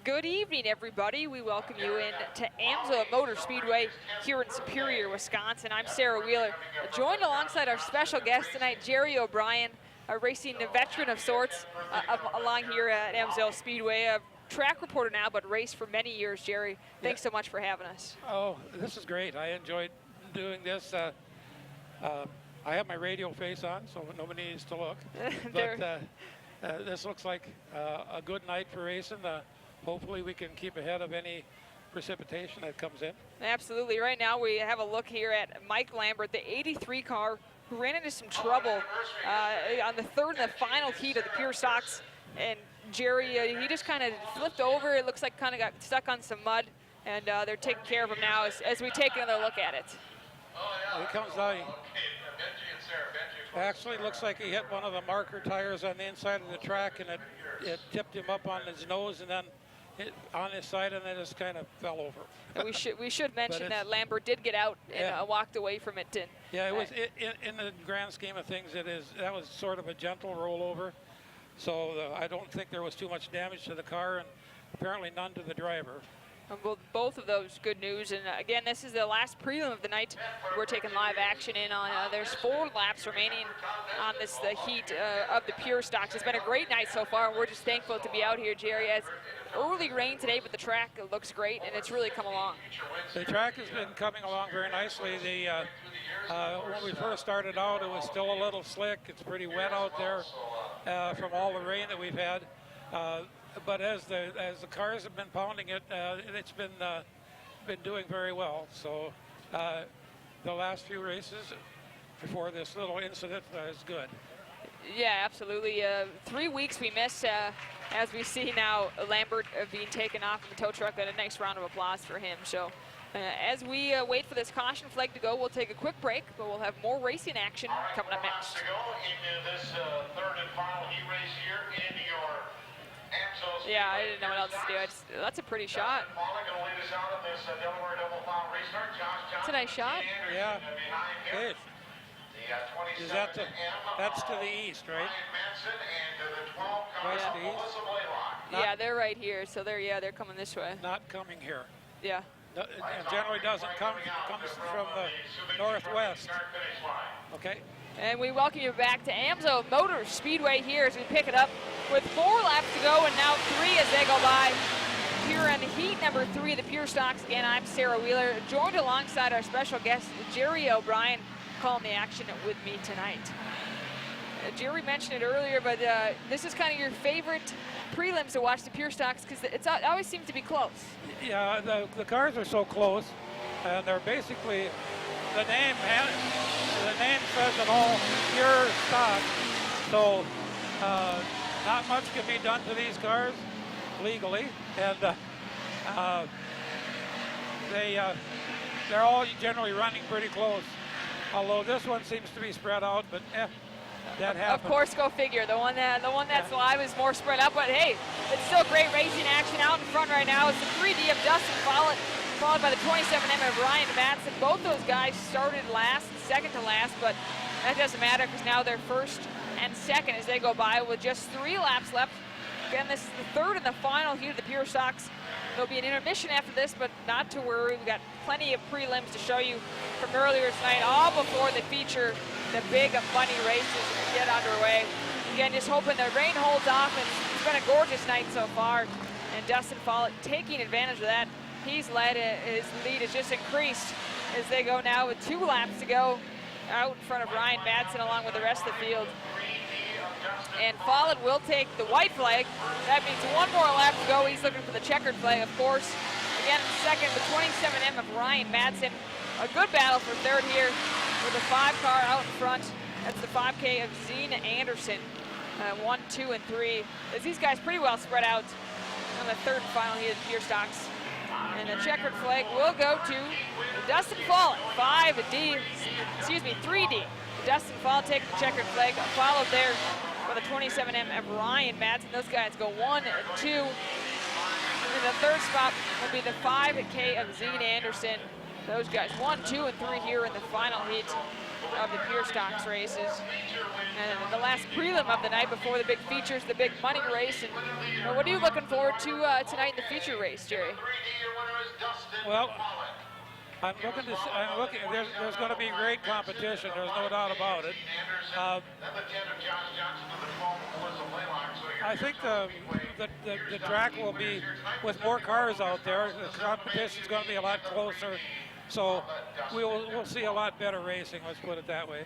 Good evening, everybody. We welcome you in to Amsoil Speedway here in Superior, Wisconsin. I'm Sarah Wheeler, joined alongside our special guest tonight, Jerry O'Brien, a racing veteran of sorts along here at Amsoil Speedway. A track reporter now, but raced for many years. Jerry, thanks so much for having us. Oh, this is great. I enjoyed doing this. I have my radio face on, so nobody needs to look. But this looks like a good night for racing. Hopefully we can keep ahead of any precipitation that comes in. Absolutely. Right now we have a look here at Mike Lambert, the 83 car, who ran into some trouble on the third and the final heat of the pure stocks. And Jerry, he just kind of flipped over. It looks like kind of got stuck on some mud, and they're taking care of him now as we take another look at it. He comes down. Actually looks like he hit one of the marker tires on the inside of the track, and it tipped him up on his nose and then hit on his side, and then just kind of fell over. we should mention that Lambert did get out and walked away from it. And, yeah, it was in the grand scheme of things. That was sort of a gentle rollover, so I don't think there was too much damage to the car, and apparently none to the driver. Well, both of those good news, and again, this is the last prelim of the night. We're taking live action in on. There's 4 laps remaining on the heat of the pure stocks. It's been a great night so far, and we're just thankful to be out here, Jerry. As early rain today, but the track looks great, and it's really come along. The track has been coming along very nicely. When we first started out, it was still a little slick. It's pretty wet out there from all the rain that we've had. But as the cars have been pounding it, it's been doing very well. So the last few races before this little incident is good. Yeah, absolutely. 3 weeks we missed as we see now Lambert being taken off in the tow truck. And a nice round of applause for him. So as we wait for this caution flag to go, we'll take a quick break, but we'll have more racing action coming up next. To go into this third and final heat race here into your Amsoil Speedway. Yeah, I didn't know what else to do. That's a pretty shot. It's a nice shot. Yeah. Good. Is that's to the east, right? West to east? Yeah, they're right here. So they're coming this way. Not coming here. Yeah. It generally doesn't come. It comes from the northwest. Okay. And we welcome you back to Amsoil Speedway here as we pick it up with 4 laps to go, and now 3 as they go by. Here on heat number 3 of the pure stocks. Again, I'm Sarah Wheeler, joined alongside our special guest, Jerry O'Brien, calling the action with me tonight. Jerry mentioned it earlier, but this is kind of your favorite prelims to watch the pure stocks because it always seems to be close. Yeah, the cars are so close, and they're basically the name says it all, pure stock. So not much can be done to these cars legally, and they're all generally running pretty close. Although this one seems to be spread out, but that happens. Of course, go figure. The one that's live is more spread out, but hey, it's still great racing action out in front right now. It's the 3D of Dustin followed by the 27M of Ryan Madsen. Both those guys started last, second to last, but that doesn't matter because now they're first and second as they go by with just 3 laps left. Again, this is the third and the final heat of the pure stocks. There'll be an intermission after this, but not to worry. We've got plenty of prelims to show you from earlier tonight, all before the feature, the big money races get underway. Again, just hoping the rain holds off, and it's been a gorgeous night so far. And Dustin Follett taking advantage of that. His lead has just increased as they go now with 2 laps to go out in front of Ryan Madsen along with the rest of the field. And Follett will take the white flag. That means 1 more lap to go. He's looking for the checkered flag, of course. Again, in second, the 27M of Ryan Madsen. A good battle for third here with the 5 car out in front. That's the 5K of Zine Anderson. 1, 2, and 3. As these guys pretty well spread out on the third and final heat of the pure stocks. And the checkered flag will go to Dustin Follett, 3D. Dustin Follett taking the checkered flag, followed there by the 27M of Ryan Madsen. Those guys go 1 and 2. And the third spot will be the 5K of Zine Anderson. Those guys 1, 2, and 3 here in the final heat. of the Pure Stocks races. And the last prelim of the night before the big features, the big money race. And what are you looking forward to tonight in the feature race, Jerry? Well, there's going to be great competition. There's no doubt about it. I think the track will be, with more cars out there, the competition's going to be a lot closer. So we'll see a lot better racing, let's put it that way.